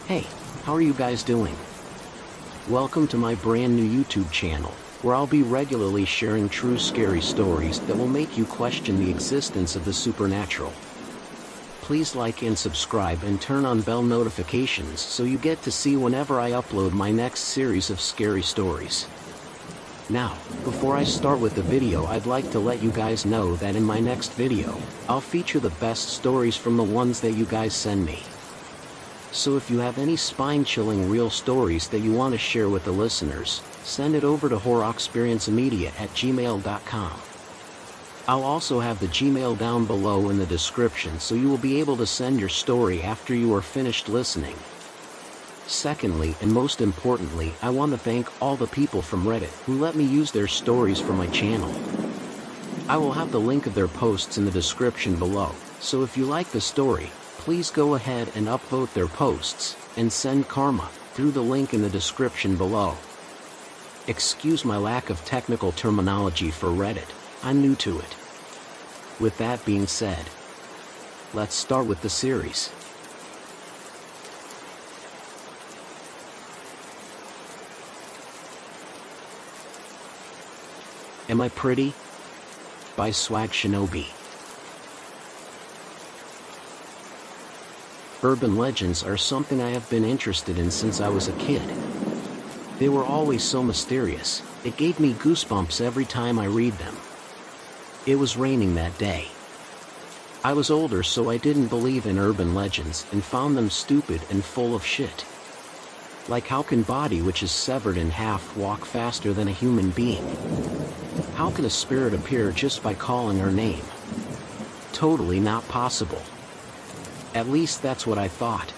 Hey, how are you guys doing? Welcome to my brand new YouTube channel, where I'll be regularly sharing true scary stories that will make you question the existence of the supernatural. Please like and subscribe and turn on bell notifications so you get to see whenever I upload my next series of scary stories. Now, before I start with the video, I'd like to let you guys know that in my next video, I'll feature the best stories from the ones that you guys send me. So if you have any spine-chilling real stories that you want to share with the listeners, send it over to horroxperiencemedia@gmail.com. I'll also have the Gmail down below in the description so you will be able to send your story after you are finished listening. Secondly, and most importantly, I want to thank all the people from Reddit who let me use their stories for my channel. I will have the link of their posts in the description below, so if you like the story, please go ahead and upvote their posts, and send karma, through the link in the description below. Excuse my lack of technical terminology for Reddit, I'm new to it. With that being said, let's start with the series. Am I Pretty? By Swag-Shinobi. Urban legends are something I have been interested in since I was a kid. They were always so mysterious, it gave me goosebumps every time I read them. It was raining that day. I was older, so I didn't believe in urban legends and found them stupid and full of shit. Like, how can body which is severed in half walk faster than a human being? How can a spirit appear just by calling her name? Totally not possible. At least that's what I thought.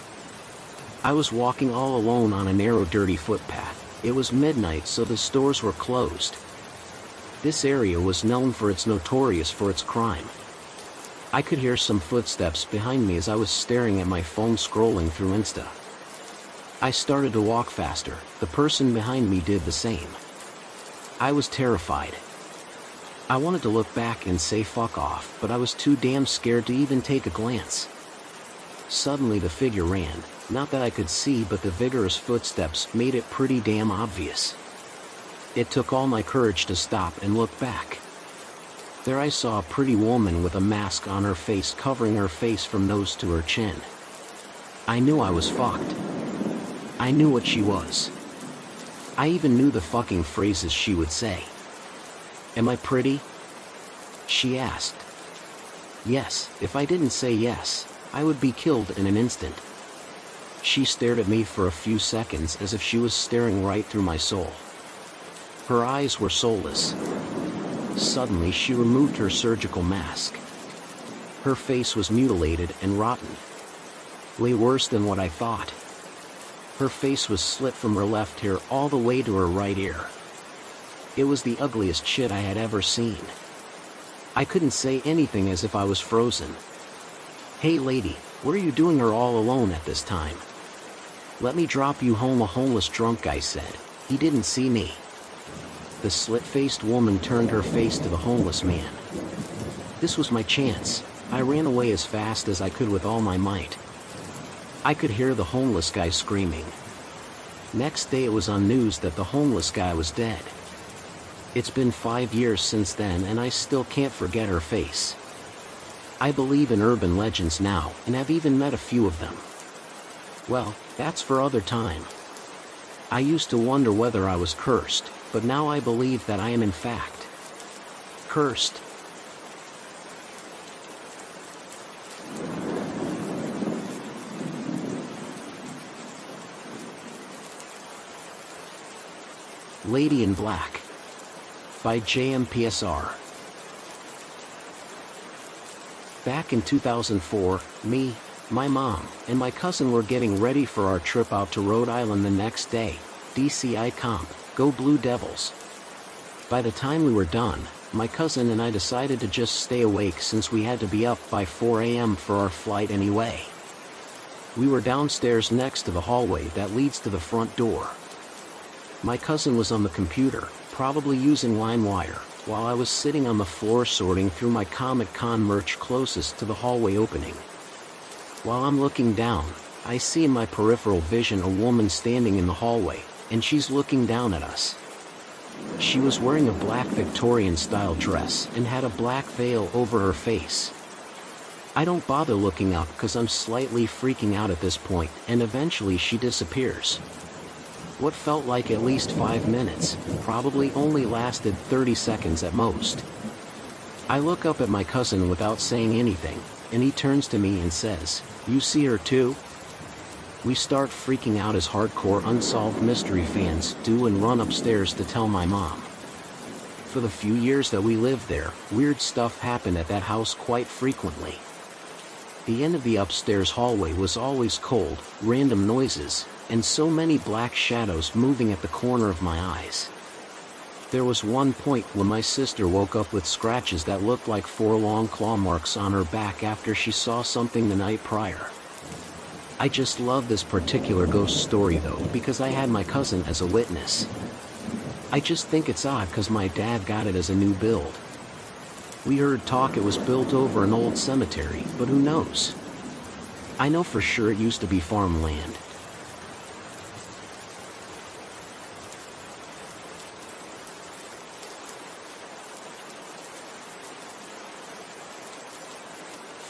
I was walking all alone on a narrow, dirty footpath. It was midnight, so the stores were closed. This area was known for its crime. I could hear some footsteps behind me as I was staring at my phone scrolling through Insta. I started to walk faster, the person behind me did the same. I was terrified. I wanted to look back and say fuck off, but I was too damn scared to even take a glance. Suddenly the figure ran, not that I could see, but the vigorous footsteps made it pretty damn obvious. It took all my courage to stop and look back. There I saw a pretty woman with a mask on her face, covering her face from nose to her chin. I knew I was fucked. I knew what she was. I even knew the fucking phrases she would say. Am I pretty? She asked. Yes, if I didn't say yes, I would be killed in an instant. She stared at me for a few seconds as if she was staring right through my soul. Her eyes were soulless. Suddenly she removed her surgical mask. Her face was mutilated and rotten. Way worse than what I thought. Her face was slit from her left ear all the way to her right ear. It was the ugliest shit I had ever seen. I couldn't say anything as if I was frozen. Hey lady, what are you doing here all alone at this time? Let me drop you home. A homeless drunk guy said. He didn't see me. The slit-faced woman turned her face to the homeless man. This was my chance. I ran away as fast as I could with all my might. I could hear the homeless guy screaming. Next day it was on news that the homeless guy was dead. It's been 5 years since then and I still can't forget her face. I believe in urban legends now, and have even met a few of them. Well, that's for other time. I used to wonder whether I was cursed, but now I believe that I am in fact cursed. Lady in Black. By jmpsr. Back in 2004, me, my mom, and my cousin were getting ready for our trip out to Rhode Island the next day. DCI Comp, go Blue Devils. By the time we were done, my cousin and I decided to just stay awake since we had to be up by 4 a.m. for our flight anyway. We were downstairs next to the hallway that leads to the front door. My cousin was on the computer, probably using LimeWire, while I was sitting on the floor sorting through my Comic-Con merch closest to the hallway opening. While I'm looking down, I see in my peripheral vision a woman standing in the hallway, and she's looking down at us. She was wearing a black Victorian-style dress and had a black veil over her face. I don't bother looking up because I'm slightly freaking out at this point, and eventually she disappears. What felt like at least 5 minutes, probably only lasted 30 seconds at most. I look up at my cousin without saying anything, and he turns to me and says, "You see her too?" We start freaking out as hardcore Unsolved Mystery fans do and run upstairs to tell my mom. For the few years that we lived there, weird stuff happened at that house quite frequently. The end of the upstairs hallway was always cold, random noises, and so many black shadows moving at the corner of my eyes. There was one point when my sister woke up with scratches that looked like 4 long claw marks on her back after she saw something the night prior. I just love this particular ghost story though because I had my cousin as a witness. I just think it's odd because my dad got it as a new build. We heard talk it was built over an old cemetery, but who knows? I know for sure it used to be farmland.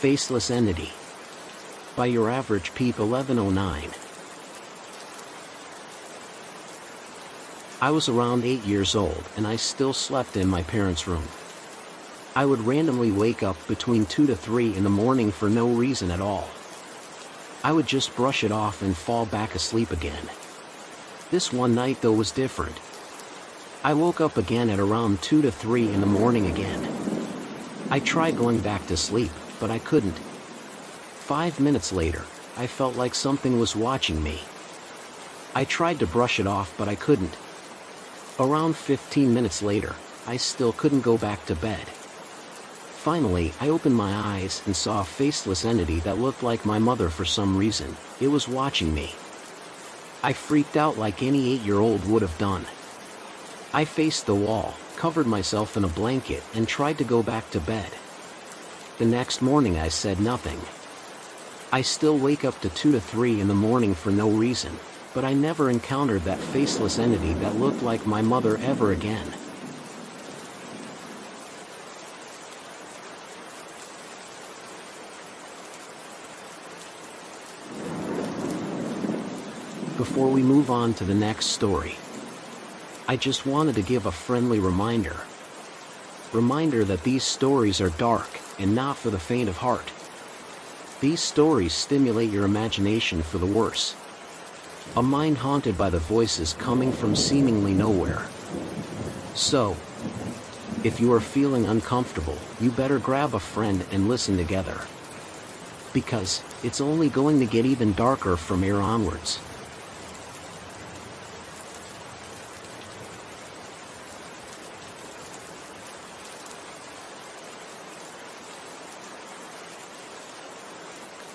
Faceless Entity. By Your Average Peep 1109. I was around 8 years old and I still slept in my parents' room. I would randomly wake up between 2 to 3 in the morning for no reason at all. I would just brush it off and fall back asleep again. This one night though was different. I woke up again at around 2 to 3 in the morning again. I tried going back to sleep, but I couldn't. 5 minutes later, I felt like something was watching me. I tried to brush it off but I couldn't. Around 15 minutes later, I still couldn't go back to bed. Finally, I opened my eyes and saw a faceless entity that looked like my mother for some reason. It was watching me. I freaked out like any 8-year-old would have done. I faced the wall, covered myself in a blanket and tried to go back to bed. The next morning I said nothing. I still wake up to 2 to 3 in the morning for no reason, but I never encountered that faceless entity that looked like my mother ever again. Before we move on to the next story, I just wanted to give a friendly reminder. Reminder that these stories are dark and not for the faint of heart. These stories stimulate your imagination for the worse. A mind haunted by the voices coming from seemingly nowhere. So, if you are feeling uncomfortable, you better grab a friend and listen together. Because it's only going to get even darker from here onwards.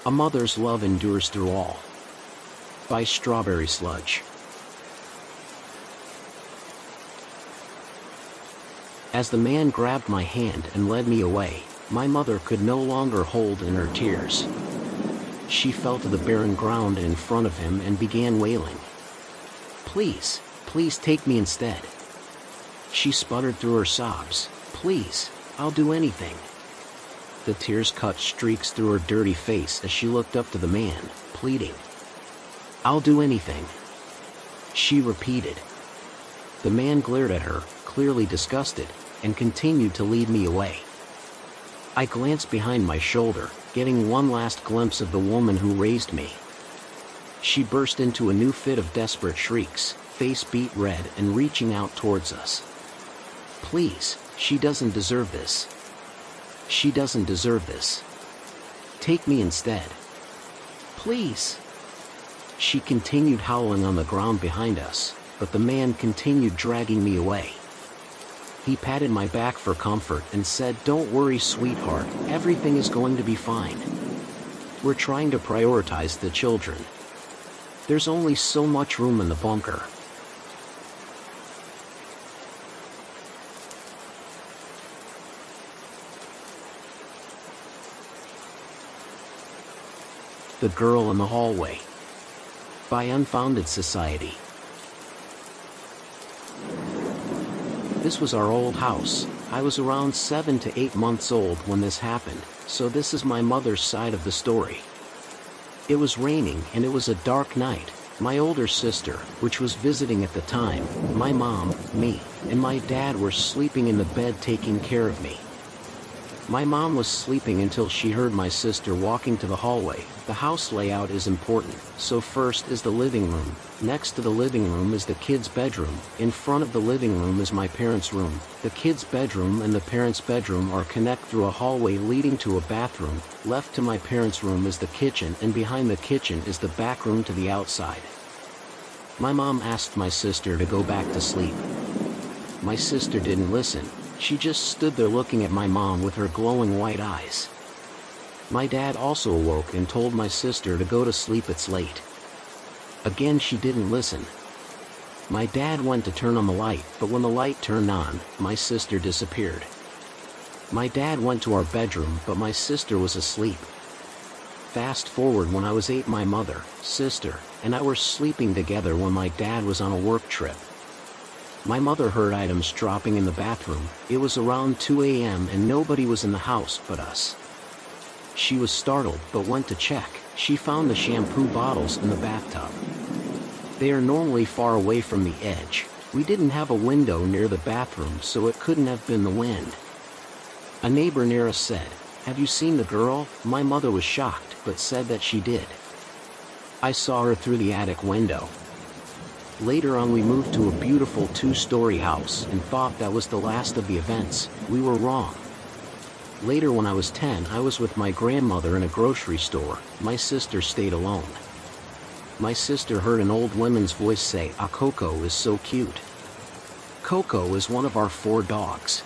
A Mother's Love Endures Through All. By StrawberrySludge. As the man grabbed my hand and led me away, my mother could no longer hold in her tears. She fell to the barren ground in front of him and began wailing. "Please, please take me instead." She sputtered through her sobs. "Please, I'll do anything." The tears cut streaks through her dirty face as she looked up to the man, pleading. "I'll do anything," she repeated. The man glared at her, clearly disgusted, and continued to lead me away. I glanced behind my shoulder, getting one last glimpse of the woman who raised me. She burst into a new fit of desperate shrieks, face beat red and reaching out towards us. "Please, she doesn't deserve this. She doesn't deserve this. Take me instead. Please." She continued howling on the ground behind us, but the man continued dragging me away. He patted my back for comfort and said, "Don't worry, sweetheart, everything is going to be fine. We're trying to prioritize the children. There's only so much room in the bunker." The Girl in the Hallway. By UnfoundedSociety. This was our old house. I was around 7 to 8 months old when this happened, so this is my mother's side of the story. It was raining and it was a dark night. My older sister, which was visiting at the time, my mom, me, and my dad were sleeping in the bed taking care of me. My mom was sleeping until she heard my sister walking to the hallway. The house layout is important, so first is the living room, next to the living room is the kids' bedroom, in front of the living room is my parents' room. The kids' bedroom and the parents' bedroom are connect through a hallway leading to a bathroom. Left to my parents' room is the kitchen, and behind the kitchen is the back room to the outside. My mom asked my sister to go back to sleep. My sister didn't listen. She just stood there looking at my mom with her glowing white eyes. My dad also awoke and told my sister to go to sleep, it's late. Again she didn't listen. My dad went to turn on the light, but when the light turned on, my sister disappeared. My dad went to our bedroom, but my sister was asleep. Fast forward, when I was 8, my mother, sister, and I were sleeping together when my dad was on a work trip. My mother heard items dropping in the bathroom. It was around 2 a.m. and nobody was in the house but us. She was startled but went to check. She found the shampoo bottles in the bathtub. They are normally far away from the edge. We didn't have a window near the bathroom, so it couldn't have been the wind. A neighbor near us said, "Have you seen the girl?" My mother was shocked but said that she did. I saw her through the attic window. Later on we moved to a beautiful 2-story house and thought that was the last of the events. We were wrong. Later, when I was 10, I was with my grandmother in a grocery store. My sister stayed alone. My sister heard an old woman's voice say, "Ah, Coco is so cute." Coco is one of our 4 dogs.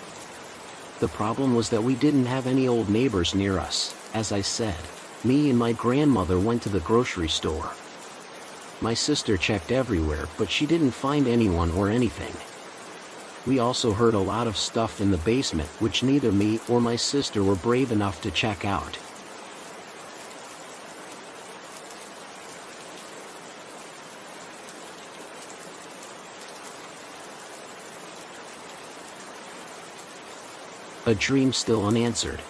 The problem was that we didn't have any old neighbors near us. As I said, me and my grandmother went to the grocery store. My sister checked everywhere, but she didn't find anyone or anything. We also heard a lot of stuff in the basement, which neither me or my sister were brave enough to check out. A Dream Still Unanswered.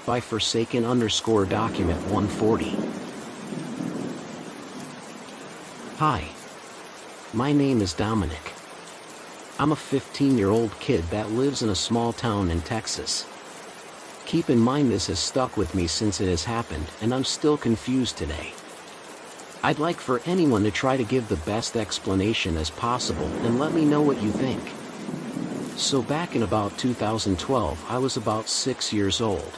By Forsaken_document 140. Hi. My name is Dominic. I'm a 15-year-old kid that lives in a small town in Texas. Keep in mind this has stuck with me since it has happened, and I'm still confused today. I'd like for anyone to try to give the best explanation as possible and let me know what you think. So back in about 2012, I was about 6 years old.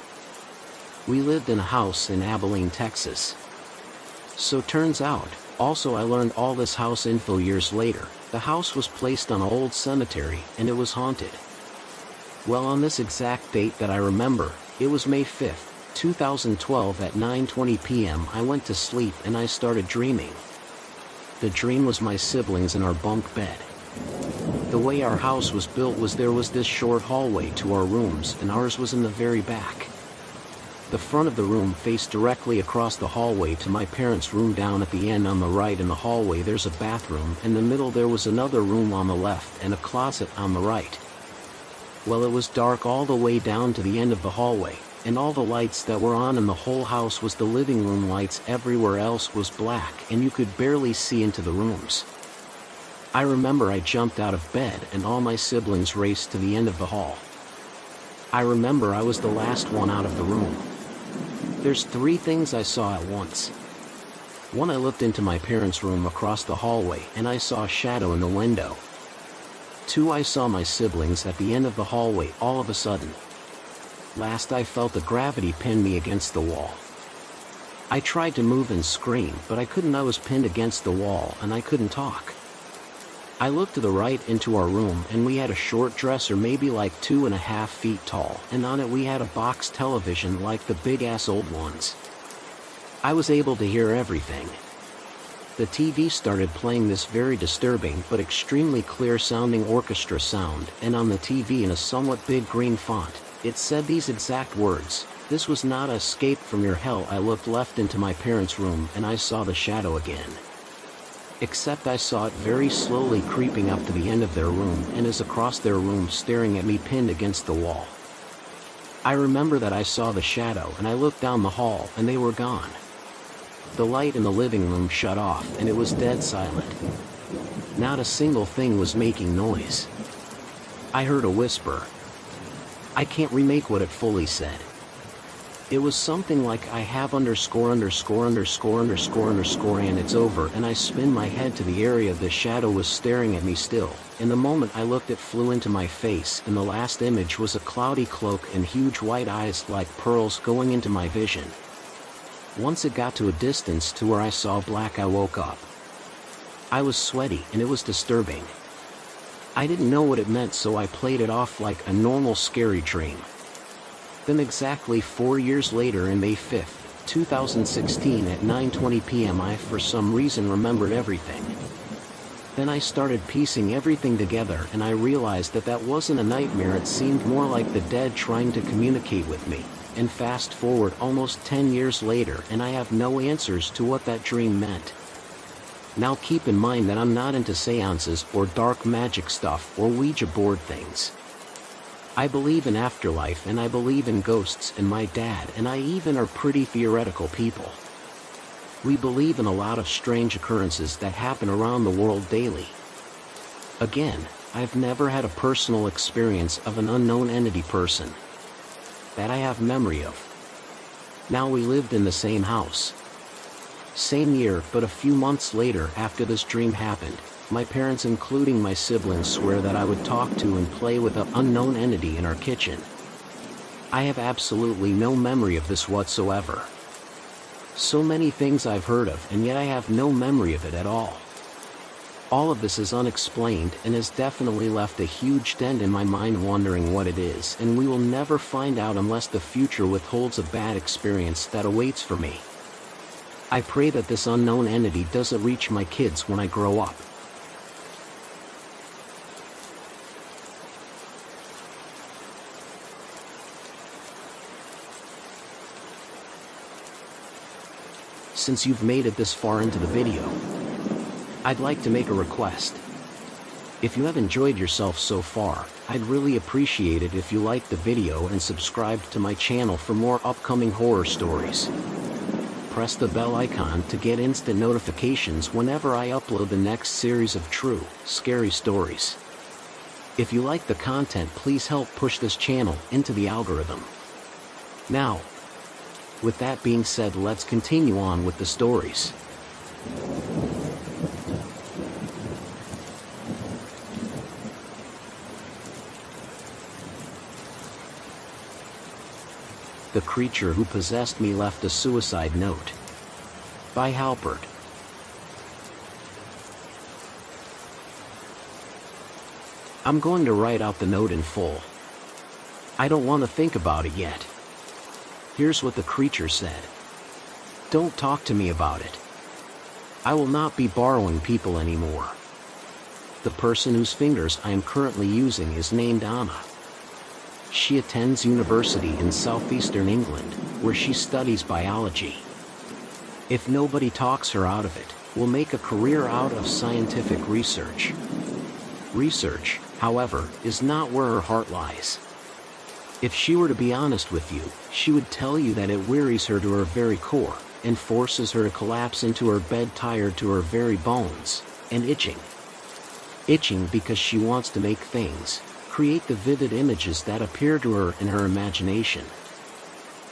We lived in a house in Abilene, Texas. So turns out, also I learned all this house info years later. The house was placed on an old cemetery, and it was haunted. Well, on this exact date that I remember, it was May 5th, 2012 at 9:20 p.m. I went to sleep and I started dreaming. The dream was my siblings in our bunk bed. The way our house was built was there was this short hallway to our rooms, and ours was in the very back. The front of the room faced directly across the hallway to my parents' room. Down at the end on the right in the hallway there's a bathroom. In the middle there was another room on the left and a closet on the right. Well, it was dark all the way down to the end of the hallway, and all the lights that were on in the whole house was the living room lights. Everywhere else was black and you could barely see into the rooms. I remember I jumped out of bed and all my siblings raced to the end of the hall. I remember I was the last one out of the room. There's 3 things I saw at once. 1, I looked into my parents' room across the hallway and I saw a shadow in the window. 2, I saw my siblings at the end of the hallway all of a sudden. Last, I felt a gravity pin me against the wall. I tried to move and scream, but I couldn't. I was pinned against the wall and I couldn't talk. I looked to the right into our room and we had a short dresser maybe like 2.5 feet tall, and on it we had a box television like the big ass old ones. I was able to hear everything. The TV started playing this very disturbing but extremely clear sounding orchestra sound, and on the TV in a somewhat big green font, it said these exact words: "This was not escape from your hell." I looked left into my parents' room and I saw the shadow again. Except I saw it very slowly creeping up to the end of their room and is across their room staring at me pinned against the wall. I remember that I saw the shadow and I looked down the hall and they were gone. The light in the living room shut off and it was dead silent. Not a single thing was making noise. I heard a whisper. I can't remake what it fully said. It was something like I have ________ and it's over, and I spin my head to the area the shadow was staring at me still, and the moment I looked it flew into my face, and the last image was a cloudy cloak and huge white eyes like pearls going into my vision. Once it got to a distance to where I saw black I woke up. I was sweaty and it was disturbing. I didn't know what it meant, so I played it off like a normal scary dream. Then exactly 4 years later, in May 5th, 2016 at 9:20 p.m. I for some reason remembered everything. Then I started piecing everything together and I realized that that wasn't a nightmare, it seemed more like the dead trying to communicate with me. And fast forward almost 10 years later and I have no answers to what that dream meant. Now keep in mind that I'm not into seances or dark magic stuff or Ouija board things. I believe in afterlife and I believe in ghosts, and my dad and I even are pretty theoretical people. We believe in a lot of strange occurrences that happen around the world daily. Again, I've never had a personal experience of an unknown entity person that I have memory of. Now we lived in the same house. Same year, but a few months later after this dream happened, my parents including my siblings swear that I would talk to and play with an unknown entity in our kitchen. I have absolutely no memory of this whatsoever. So many things I've heard of and yet I have no memory of it at all. All of this is unexplained and has definitely left a huge dent in my mind, wondering what it is, and we will never find out unless the future withholds a bad experience that awaits for me. I pray that this unknown entity doesn't reach my kids when I grow up. Since you've made it this far into the video, I'd like to make a request. If you have enjoyed yourself so far, I'd really appreciate it if you liked the video and subscribed to my channel for more upcoming horror stories. Press the bell icon to get instant notifications whenever I upload the next series of true, scary stories. If you like the content, please help push this channel into the algorithm. Now, with that being said, let's continue on with the stories. The creature who possessed me left a suicide note. By Halapert. I'm going to write out the note in full. I don't want to think about it yet. Here's what the creature said. Don't talk to me about it. I will not be borrowing people anymore. The person whose fingers I am currently using is named Anna. She attends university in southeastern England, where she studies biology. If nobody talks her out of it, we'll make a career out of scientific research. Research, however, is not where her heart lies. If she were to be honest with you, she would tell you that it wearies her to her very core, and forces her to collapse into her bed tired to her very bones, and itching. Itching because she wants to make things, create the vivid images that appear to her in her imagination.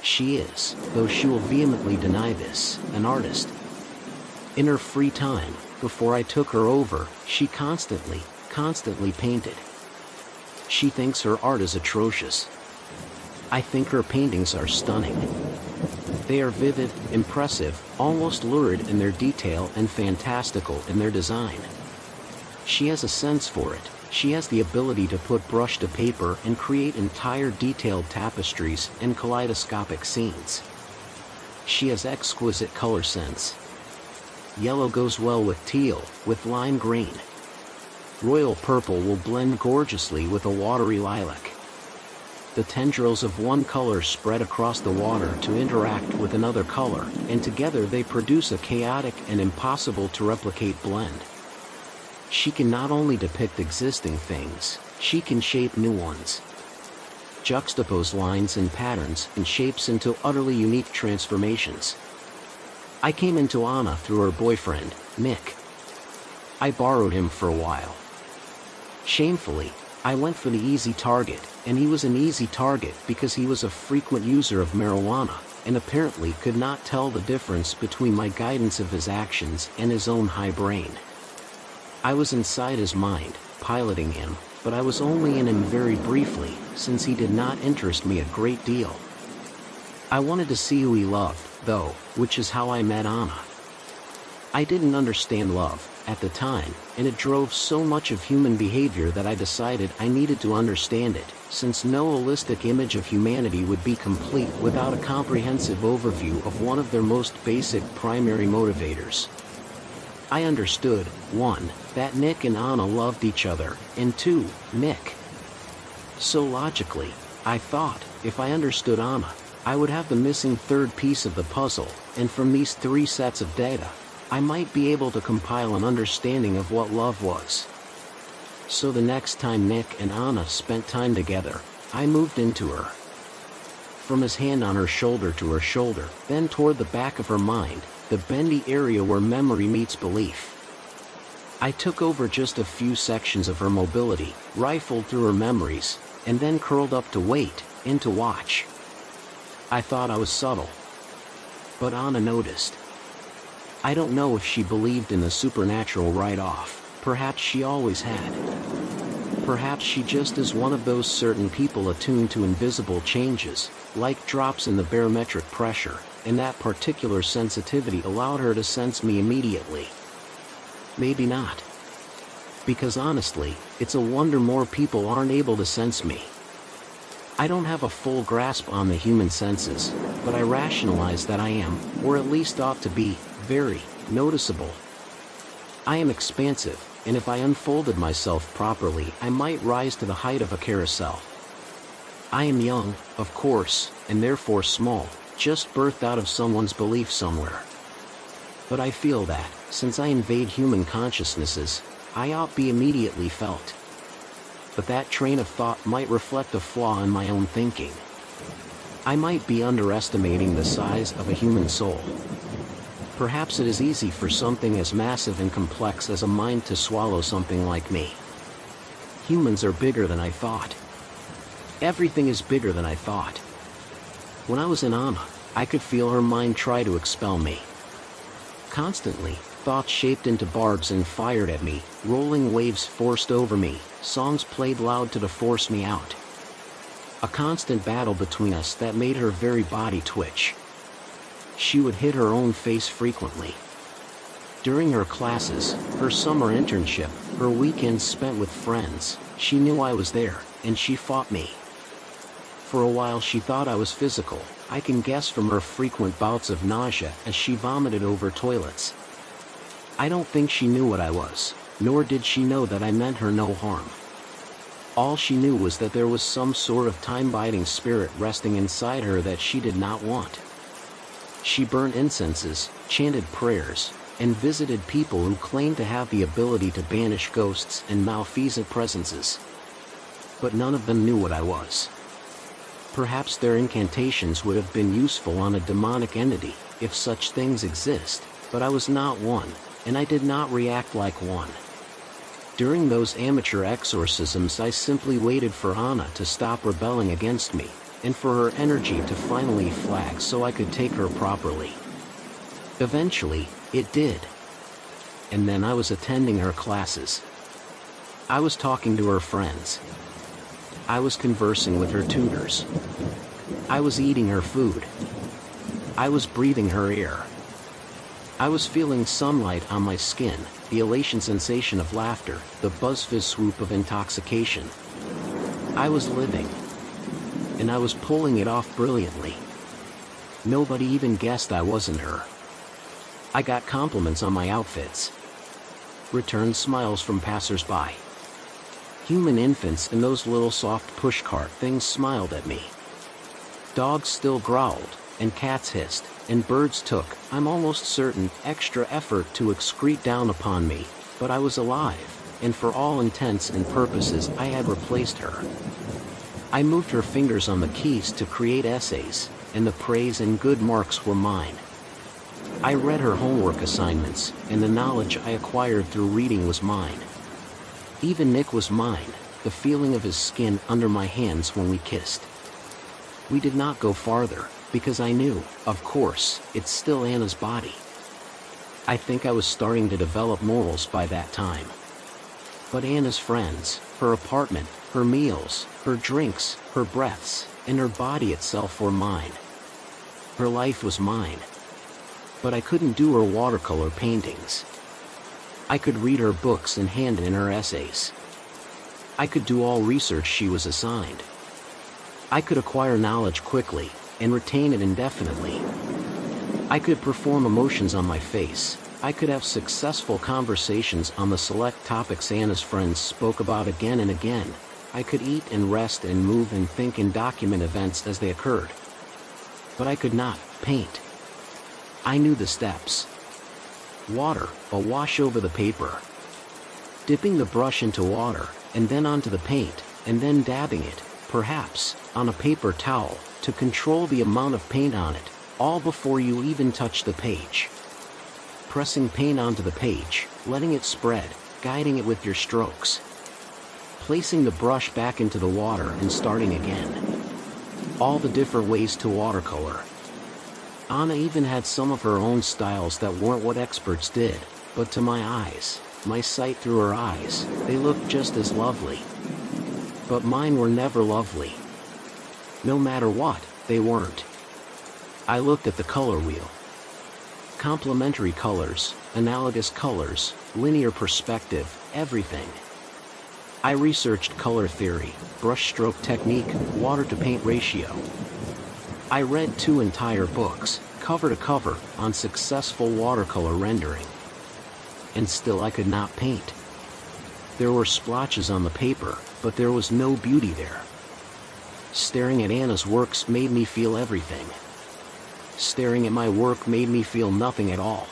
She is, though she will vehemently deny this, an artist. In her free time, before I took her over, she constantly painted. She thinks her art is atrocious. I think her paintings are stunning. They are vivid, impressive, almost lurid in their detail and fantastical in their design. She has a sense for it. She has the ability to put brush to paper and create entire detailed tapestries and kaleidoscopic scenes. She has exquisite color sense. Yellow goes well with teal, with lime green. Royal purple will blend gorgeously with a watery lilac. the tendrils of one color spread across the water to interact with another color, and together they produce a chaotic and impossible to replicate blend. She can not only depict existing things, she can shape new ones. Juxtapose lines and patterns and shapes into utterly unique transformations. I came into Anna through her boyfriend, Nick. I borrowed him for a while. Shamefully, I went for the easy target, and he was an easy target because he was a frequent user of marijuana, and apparently could not tell the difference between my guidance of his actions and his own high brain. I was inside his mind, piloting him, but I was only in him very briefly, since he did not interest me a great deal. I wanted to see who he loved, though, which is how I met Anna. I didn't understand love at the time, and it drove so much of human behavior that I decided I needed to understand it, since no holistic image of humanity would be complete without a comprehensive overview of one of their most basic primary motivators. I understood, 1, that Nick and Anna loved each other, and 2, Nick. So logically, I thought, if I understood Anna, I would have the missing third piece of the puzzle, and from these 3 sets of data, I might be able to compile an understanding of what love was. So the next time Nick and Anna spent time together, I moved into her. From his hand on her shoulder to her shoulder, then toward the back of her mind, the bendy area where memory meets belief. I took over just a few sections of her mobility, rifled through her memories, and then curled up to wait, and to watch. I thought I was subtle. But Anna noticed. I don't know if she believed in the supernatural right off, perhaps she always had. Perhaps she just is one of those certain people attuned to invisible changes, like drops in the barometric pressure, and that particular sensitivity allowed her to sense me immediately. Maybe not. Because honestly, it's a wonder more people aren't able to sense me. I don't have a full grasp on the human senses, but I rationalize that I am, or at least ought to be, very noticeable. I am expansive, and if I unfolded myself properly, I might rise to the height of a carousel. I am young, of course, and therefore small, just birthed out of someone's belief somewhere. But I feel that, since I invade human consciousnesses, I ought be immediately felt. But that train of thought might reflect a flaw in my own thinking. I might be underestimating the size of a human soul. Perhaps it is easy for something as massive and complex as a mind to swallow something like me. Humans are bigger than I thought. Everything is bigger than I thought. When I was in Anna, I could feel her mind try to expel me. Constantly, thoughts shaped into barbs and fired at me, rolling waves forced over me, songs played loud to force me out. A constant battle between us that made her very body twitch. She would hit her own face frequently. During her classes, her summer internship, her weekends spent with friends, she knew I was there, and she fought me. For a while she thought I was physical, I can guess from her frequent bouts of nausea as she vomited over toilets. I don't think she knew what I was, nor did she know that I meant her no harm. All she knew was that there was some sort of time-biding spirit resting inside her that she did not want. She burned incenses, chanted prayers, and visited people who claimed to have the ability to banish ghosts and malfeasant presences. But none of them knew what I was. Perhaps their incantations would have been useful on a demonic entity, if such things exist, but I was not one, and I did not react like one. During those amateur exorcisms I simply waited for Anna to stop rebelling against me, and for her energy to finally flag so I could take her properly. Eventually, it did. And then I was attending her classes. I was talking to her friends. I was conversing with her tutors. I was eating her food. I was breathing her air. I was feeling sunlight on my skin, the elation sensation of laughter, the buzz-fizz swoop of intoxication. I was living. And I was pulling it off brilliantly. Nobody even guessed I wasn't her. I got compliments on my outfits. Returned smiles from passers-by. Human infants and those little soft pushcart things smiled at me. Dogs still growled, and cats hissed, and birds took, I'm almost certain, extra effort to excrete down upon me, but I was alive, and for all intents and purposes I had replaced her. I moved her fingers on the keys to create essays, and the praise and good marks were mine. I read her homework assignments, and the knowledge I acquired through reading was mine. Even Nick was mine, the feeling of his skin under my hands when we kissed. We did not go farther, because I knew, of course, it's still Anna's body. I think I was starting to develop morals by that time. But Anna's friends, her apartment, her meals, her drinks, her breaths, and her body itself were mine. Her life was mine. But I couldn't do her watercolor paintings. I could read her books and hand in her essays. I could do all research she was assigned. I could acquire knowledge quickly, and retain it indefinitely. I could perform emotions on my face. I could have successful conversations on the select topics Anna's friends spoke about again and again. I could eat and rest and move and think and document events as they occurred. But I could not paint. I knew the steps. Water, a wash over the paper. Dipping the brush into water, and then onto the paint, and then dabbing it, perhaps, on a paper towel, to control the amount of paint on it, all before you even touch the page. Pressing paint onto the page, letting it spread, guiding it with your strokes. Placing the brush back into the water and starting again. All the different ways to watercolor. Anna even had some of her own styles that weren't what experts did, but to my eyes, my sight through her eyes, they looked just as lovely. But mine were never lovely. No matter what, they weren't. I looked at the color wheel. Complementary colors, analogous colors, linear perspective, everything. I researched color theory, brushstroke technique, water-to-paint ratio. I read 2 entire books, cover to cover, on successful watercolor rendering. And still I could not paint. There were splotches on the paper, but there was no beauty there. Staring at Anna's works made me feel everything. Staring at my work made me feel nothing at all.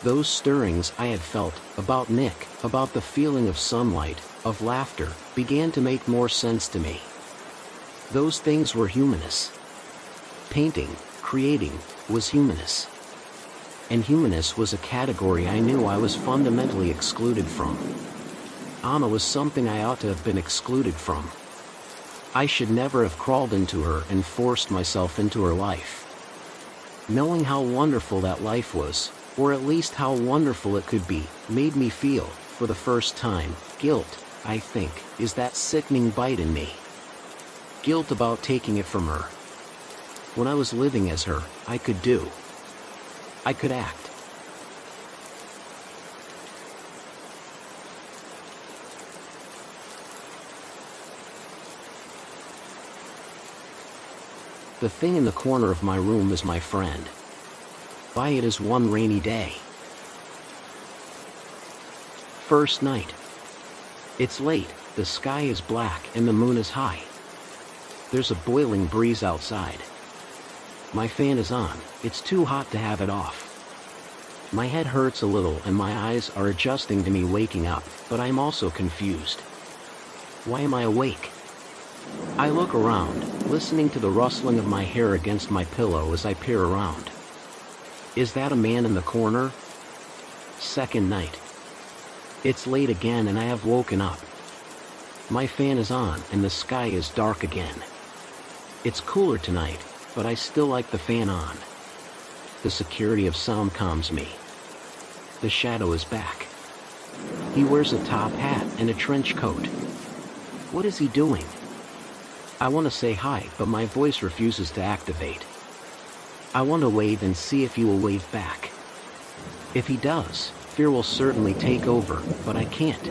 Those stirrings I had felt, about Nick, about the feeling of sunlight, of laughter, began to make more sense to me. Those things were humanist. Painting, creating, was humanist. And humanist was a category I knew I was fundamentally excluded from. Anna was something I ought to have been excluded from. I should never have crawled into her and forced myself into her life. Knowing how wonderful that life was, or at least how wonderful it could be, made me feel, for the first time, guilt, I think, is that sickening bite in me. Guilt about taking it from her. When I was living as her, I could do. I could act. The thing in the corner of my room is my friend. By ITIS1RAINYDAY. First night. It's late, the sky is black and the moon is high. There's a boiling breeze outside. My fan is on, it's too hot to have it off. My head hurts a little and my eyes are adjusting to me waking up, but I'm also confused. Why am I awake? I look around, listening to the rustling of my hair against my pillow as I peer around. Is that a man in the corner? Second night. It's late again and I have woken up. My fan is on and the sky is dark again. It's cooler tonight, but I still like the fan on. The security of sound calms me. The shadow is back. He wears a top hat and a trench coat. What is he doing? I want to say hi, but my voice refuses to activate. I want to wave and see if he will wave back. If he does, fear will certainly take over, but I can't.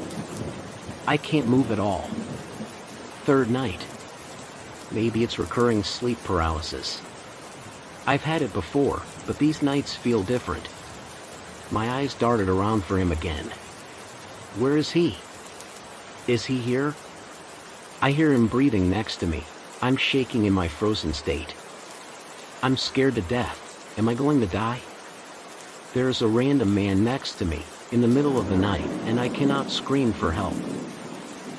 I can't move at all. Third night. Maybe it's recurring sleep paralysis. I've had it before, but these nights feel different. My eyes darted around for him again. Where is he? Is he here? I hear him breathing next to me. I'm shaking in my frozen state. I'm scared to death. Am I going to die? There is a random man next to me, in the middle of the night, and I cannot scream for help.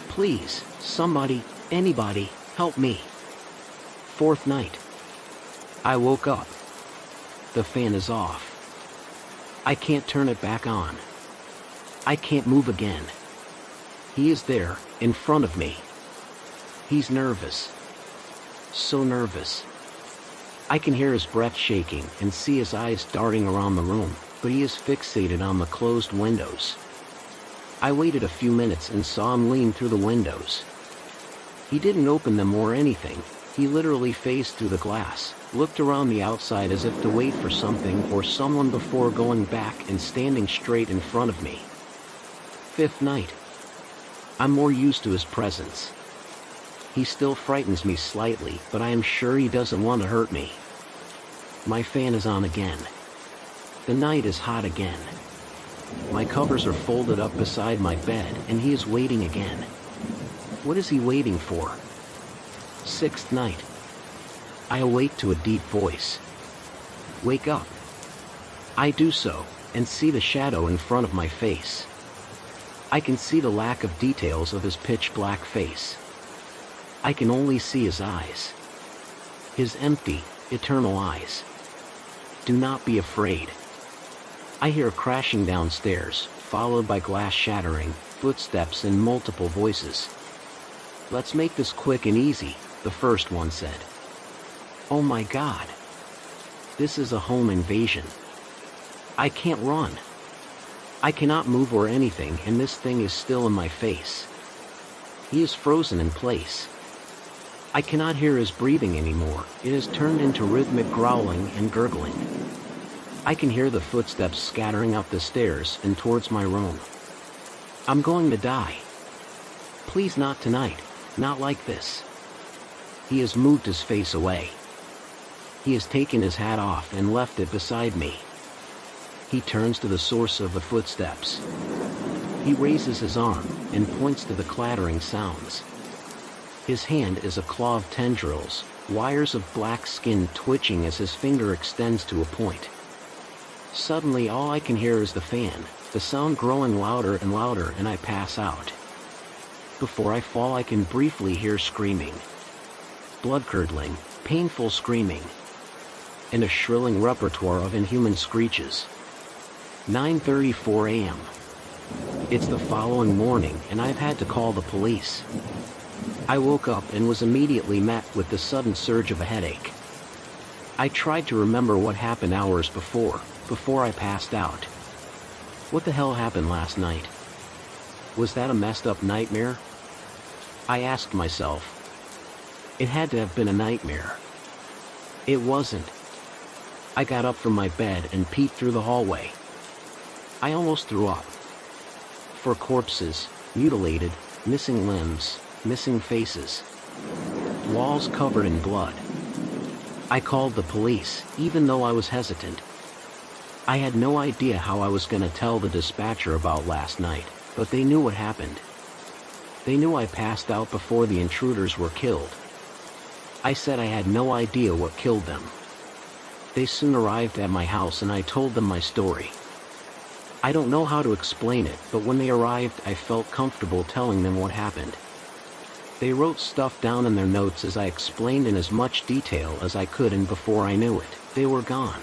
Please, somebody, anybody, help me. Fourth night. I woke up. The fan is off. I can't turn it back on. I can't move again. He is there, in front of me. He's nervous. So nervous. I can hear his breath shaking and see his eyes darting around the room, but he is fixated on the closed windows. I waited a few minutes and saw him lean through the windows. He didn't open them or anything. He literally phased through the glass, looked around the outside as if to wait for something or someone before going back and standing straight in front of me. Fifth night. I'm more used to his presence. He still frightens me slightly, but I am sure he doesn't want to hurt me. My fan is on again. The night is hot again. My covers are folded up beside my bed, and he is waiting again. What is he waiting for? Sixth night. I awake to a deep voice. Wake up. I do so, and see the shadow in front of my face. I can see the lack of details of his pitch black face. I can only see his eyes. His empty, eternal eyes. Do not be afraid. I hear crashing downstairs, followed by glass shattering, footsteps and multiple voices. Let's make this quick and easy, the first one said. Oh my God. This is a home invasion. I can't run. I cannot move or anything, and this thing is still in my face. He is frozen in place. I cannot hear his breathing anymore. It has turned into rhythmic growling and gurgling. I can hear the footsteps scattering up the stairs and towards my room. I'm going to die. Please not tonight, not like this. He has moved his face away. He has taken his hat off and left it beside me. He turns to the source of the footsteps. He raises his arm and points to the clattering sounds. His hand is a claw of tendrils, wires of black skin twitching as his finger extends to a point. Suddenly all I can hear is the fan, the sound growing louder and louder, and I pass out. Before I fall I can briefly hear screaming. Blood-curdling, painful screaming. And a shrilling repertoire of inhuman screeches. 9:34 a.m. It's the following morning and I've had to call the police. I woke up and was immediately met with the sudden surge of a headache. I tried to remember what happened hours before I passed out. What the hell happened last night? Was that a messed up nightmare? I asked myself. It had to have been a nightmare. It wasn't. I got up from my bed and peeked through the hallway. I almost threw up. For corpses, mutilated, missing limbs, missing faces. Walls covered in blood. I called the police, even though I was hesitant. I had no idea how I was going to tell the dispatcher about last night, but they knew what happened. They knew I passed out before the intruders were killed. I said I had no idea what killed them. They soon arrived at my house and I told them my story. I don't know how to explain it, but when they arrived I felt comfortable telling them what happened. They wrote stuff down in their notes as I explained in as much detail as I could, and before I knew it, they were gone.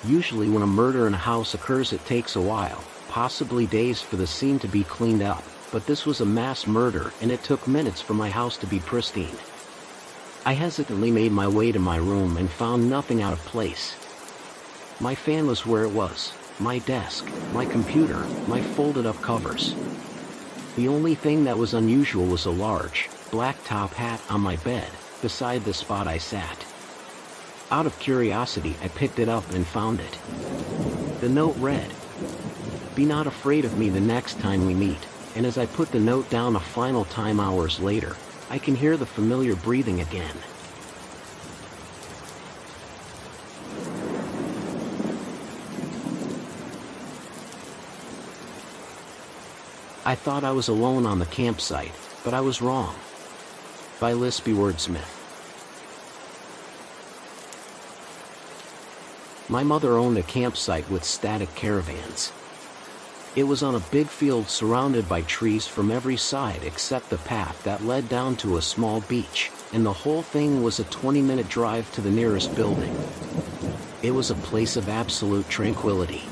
Usually when a murder in a house occurs it takes a while, possibly days, for the scene to be cleaned up, but this was a mass murder and it took minutes for my house to be pristine. I hesitantly made my way to my room and found nothing out of place. My fan was where it was, my desk, my computer, my folded up covers. The only thing that was unusual was a large, black top hat on my bed, beside the spot I sat. Out of curiosity I picked it up and found it. The note read, "Be not afraid of me the next time we meet," and as I put the note down a final time hours later, I can hear the familiar breathing again. I thought I was alone on the campsite, but I was wrong. By LispyWordsmith. My mother owned a campsite with static caravans. It was on a big field surrounded by trees from every side except the path that led down to a small beach, and the whole thing was a 20-minute drive to the nearest building. It was a place of absolute tranquility.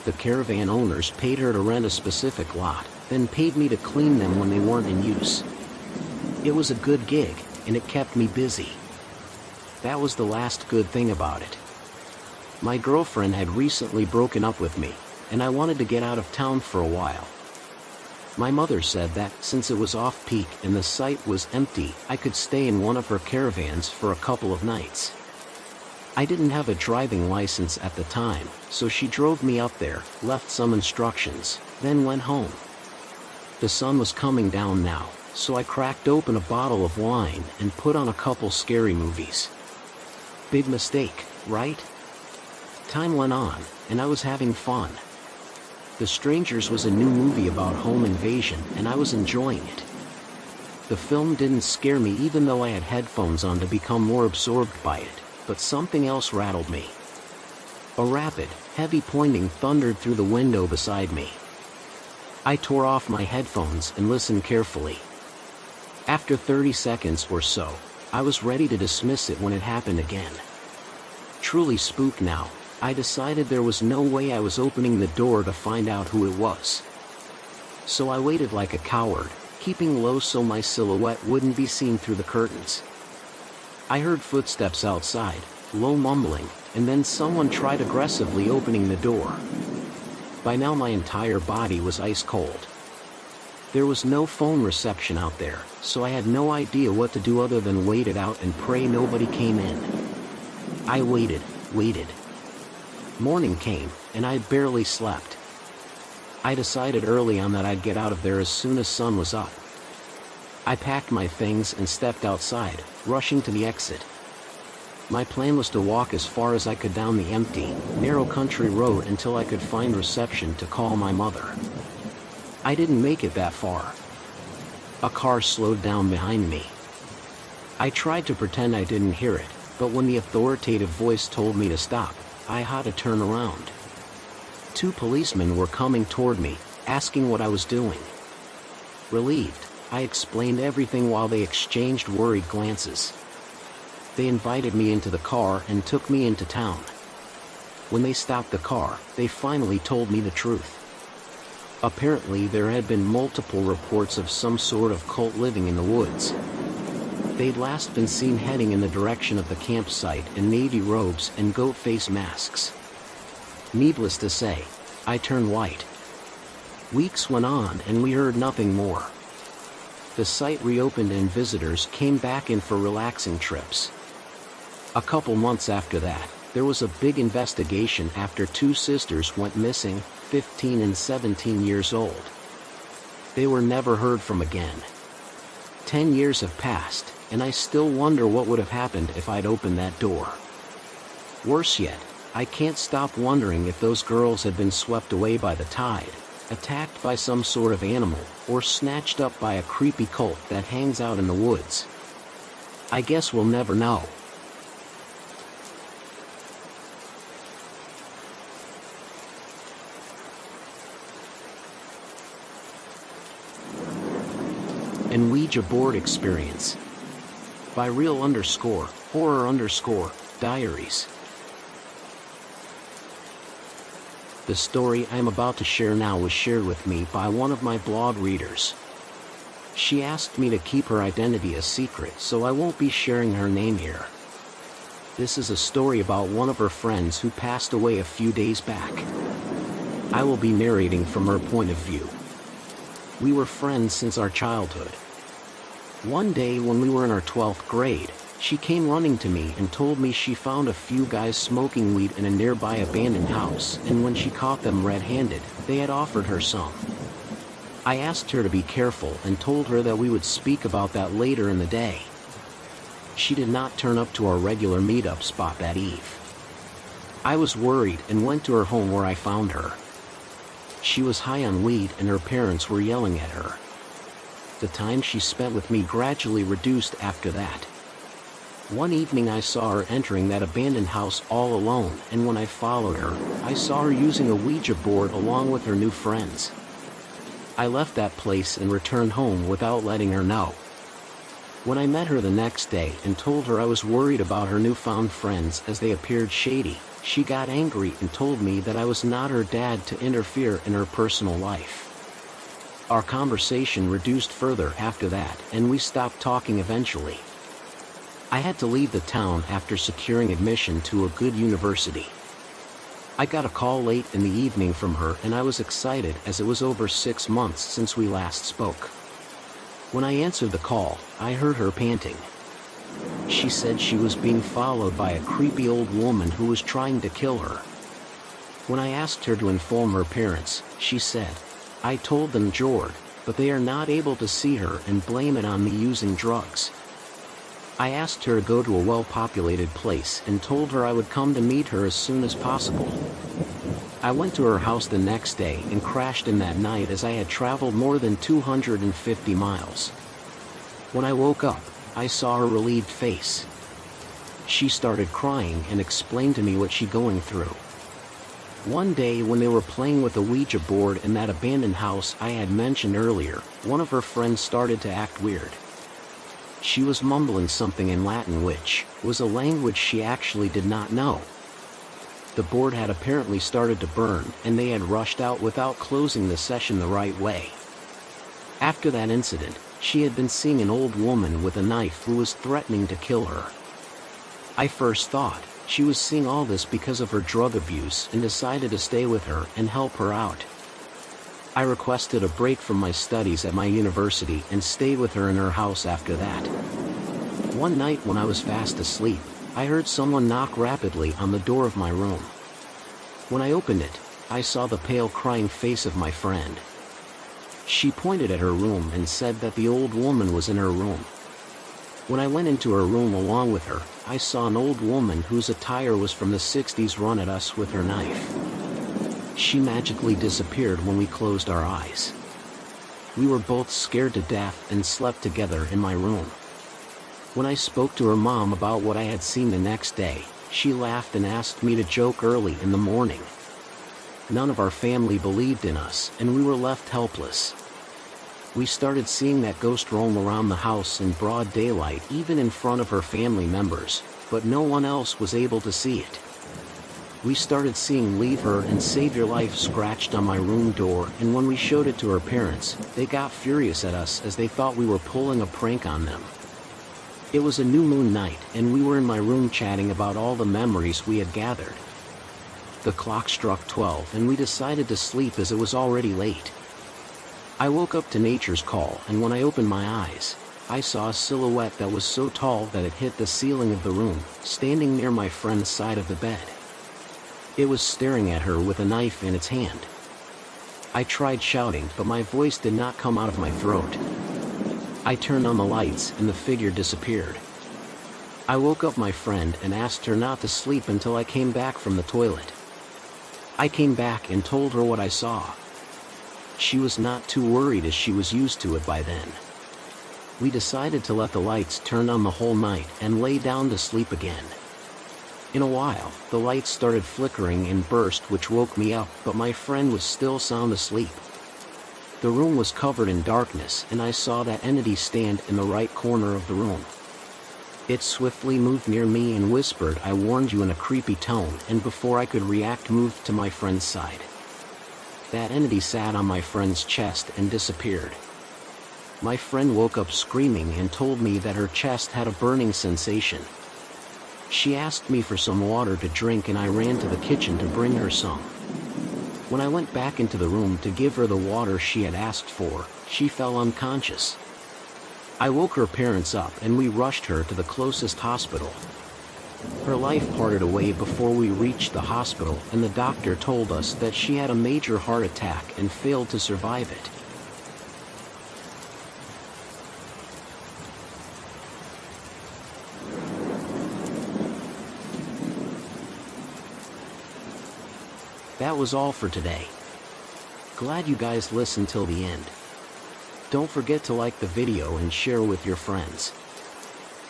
The caravan owners paid her to rent a specific lot, then paid me to clean them when they weren't in use. It was a good gig, and it kept me busy. That was the last good thing about it. My girlfriend had recently broken up with me, and I wanted to get out of town for a while. My mother said that, since it was off-peak and the site was empty, I could stay in one of her caravans for a couple of nights. I didn't have a driving license at the time, so she drove me up there, left some instructions, then went home. The sun was coming down now, so I cracked open a bottle of wine and put on a couple scary movies. Big mistake, right? Time went on, and I was having fun. The Strangers was a new movie about home invasion, and I was enjoying it. The film didn't scare me even though I had headphones on to become more absorbed by it, but something else rattled me. A rapid, heavy pointing thundered through the window beside me. I tore off my headphones and listened carefully. After 30 seconds or so, I was ready to dismiss it when it happened again. Truly spooked now, I decided there was no way I was opening the door to find out who it was. So I waited like a coward, keeping low so my silhouette wouldn't be seen through the curtains. I heard footsteps outside, low mumbling, and then someone tried aggressively opening the door. By now my entire body was ice cold. There was no phone reception out there, so I had no idea what to do other than wait it out and pray nobody came in. I waited. Morning came, and I barely slept. I decided early on that I'd get out of there as soon as sun was up. I packed my things and stepped outside, rushing to the exit. My plan was to walk as far as I could down the empty, narrow country road until I could find reception to call my mother. I didn't make it that far. A car slowed down behind me. I tried to pretend I didn't hear it, but when the authoritative voice told me to stop, I had to turn around. 2 policemen were coming toward me, asking what I was doing. Relieved, I explained everything while they exchanged worried glances. They invited me into the car and took me into town. When they stopped the car, they finally told me the truth. Apparently there had been multiple reports of some sort of cult living in the woods. They'd last been seen heading in the direction of the campsite in navy robes and goat face masks. Needless to say, I turned white. Weeks went on and we heard nothing more. The site reopened and visitors came back in for relaxing trips. A couple months after that, there was a big investigation after 2 sisters went missing, 15 and 17 years old. They were never heard from again. 10 years have passed, and I still wonder what would have happened if I'd opened that door. Worse yet, I can't stop wondering if those girls had been swept away by the tide, attacked by some sort of animal, or snatched up by a creepy cult that hangs out in the woods. I guess we'll never know. And Ouija board experience. By real_horror_diaries. The story I am about to share now was shared with me by one of my blog readers. She asked me to keep her identity a secret, so I won't be sharing her name here. This is a story about one of her friends who passed away a few days back. I will be narrating from her point of view. We were friends since our childhood. One day when we were in our 12th grade, she came running to me and told me she found a few guys smoking weed in a nearby abandoned house, and when she caught them red-handed, they had offered her some. I asked her to be careful and told her that we would speak about that later in the day. She did not turn up to our regular meetup spot that eve. I was worried and went to her home where I found her. She was high on weed and her parents were yelling at her. The time she spent with me gradually reduced after that. One evening I saw her entering that abandoned house all alone, and when I followed her, I saw her using a Ouija board along with her new friends. I left that place and returned home without letting her know. When I met her the next day and told her I was worried about her newfound friends as they appeared shady, she got angry and told me that I was not her dad to interfere in her personal life. Our conversation reduced further after that, and we stopped talking eventually. I had to leave the town after securing admission to a good university. I got a call late in the evening from her and I was excited as it was over 6 months since we last spoke. When I answered the call, I heard her panting. She said she was being followed by a creepy old woman who was trying to kill her. When I asked her to inform her parents, she said, "I told them Jord, but they are not able to see her and blame it on me using drugs." I asked her to go to a well-populated place and told her I would come to meet her as soon as possible. I went to her house the next day and crashed in that night as I had traveled more than 250 miles. When I woke up, I saw her relieved face. She started crying and explained to me what she's going through. One day when they were playing with a Ouija board in that abandoned house I had mentioned earlier, one of her friends started to act weird. She was mumbling something in Latin which was a language she actually did not know. The board had apparently started to burn and they had rushed out without closing the session the right way. After that incident, she had been seeing an old woman with a knife who was threatening to kill her. I first thought she was seeing all this because of her drug abuse and decided to stay with her and help her out. I requested a break from my studies at my university and stayed with her in her house after that. One night when I was fast asleep, I heard someone knock rapidly on the door of my room. When I opened it, I saw the pale crying face of my friend. She pointed at her room and said that the old woman was in her room. When I went into her room along with her, I saw an old woman whose attire was from the 60s run at us with her knife. She magically disappeared when we closed our eyes. We were both scared to death and slept together in my room. When I spoke to her mom about what I had seen the next day, she laughed and asked me to joke early in the morning. None of our family believed in us, and we were left helpless. We started seeing that ghost roam around the house in broad daylight even in front of her family members, but no one else was able to see it. We started seeing "Leave her and save your life" scratched on my room door, and when we showed it to her parents, they got furious at us as they thought we were pulling a prank on them. It was a new moon night, and we were in my room chatting about all the memories we had gathered. The clock struck 12 and we decided to sleep as it was already late. I woke up to nature's call, and when I opened my eyes, I saw a silhouette that was so tall that it hit the ceiling of the room, standing near my friend's side of the bed. It was staring at her with a knife in its hand. I tried shouting, but my voice did not come out of my throat. I turned on the lights and the figure disappeared. I woke up my friend and asked her not to sleep until I came back from the toilet. I came back and told her what I saw. She was not too worried as she was used to it by then. We decided to let the lights turn on the whole night and lay down to sleep again. In a while, the lights started flickering and burst, which woke me up, but my friend was still sound asleep. The room was covered in darkness, and I saw that entity stand in the right corner of the room. It swiftly moved near me and whispered, "I warned you," in a creepy tone, and before I could react, moved to my friend's side. That entity sat on my friend's chest and disappeared. My friend woke up screaming and told me that her chest had a burning sensation. She asked me for some water to drink, and I ran to the kitchen to bring her some. When I went back into the room to give her the water she had asked for, she fell unconscious. I woke her parents up and we rushed her to the closest hospital. Her life parted away before we reached the hospital, and the doctor told us that she had a major heart attack and failed to survive it. That was all for today. Glad you guys listened till the end. Don't forget to like the video and share with your friends.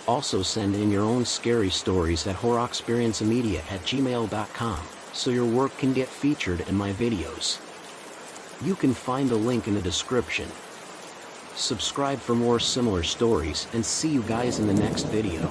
Also send in your own scary stories at horroxperiencemedia@gmail.com, so your work can get featured in my videos. You can find the link in the description. Subscribe for more similar stories and see you guys in the next video.